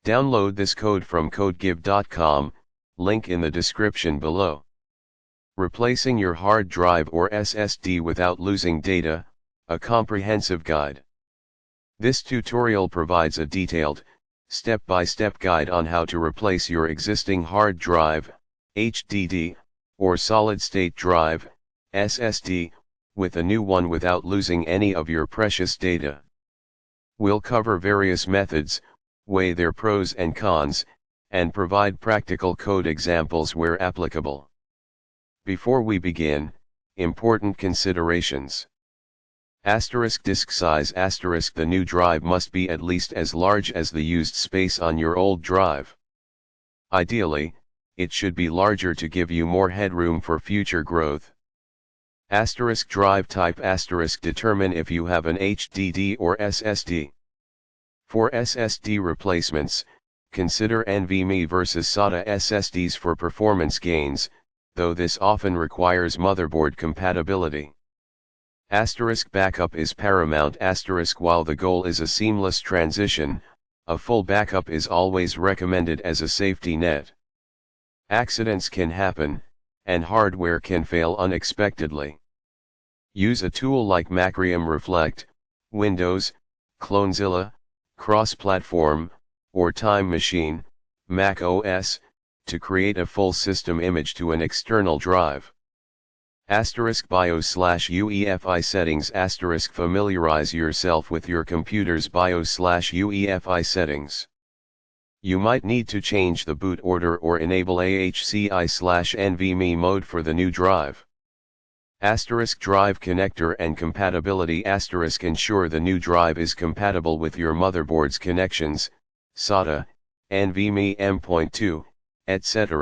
Download this code from codegive.com, link in the description below. Replacing your hard drive or SSD without losing data, a comprehensive guide. This tutorial provides a detailed, step-by-step guide on how to replace your existing hard drive, HDD, or solid-state drive, SSD, with a new one without losing any of your precious data. We'll cover various methods, weigh their pros and cons, and provide practical code examples where applicable. Before we begin, important considerations. Disk size. The new drive must be at least as large as the used space on your old drive. Ideally, it should be larger to give you more headroom for future growth. Drive type. Determine if you have an HDD or SSD. For SSD replacements, consider nvme versus SATA SSDs for performance gains, though this often requires motherboard compatibility. Backup is paramount. While the goal is a seamless transition, a full backup is always recommended as a safety net. Accidents can happen, and hardware can fail unexpectedly. Use a tool like Macrium, Reflect, Windows, Clonezilla, Cross-Platform, or Time Machine, macOS, to create a full system image to an external drive. BIOS/UEFI settings. Familiarize yourself with your computer's BIOS/UEFI settings. You might need to change the boot order or enable AHCI/NVMe mode for the new drive. Drive connector and compatibility. Ensure the new drive is compatible with your motherboard's connections, SATA, NVMe M.2, etc.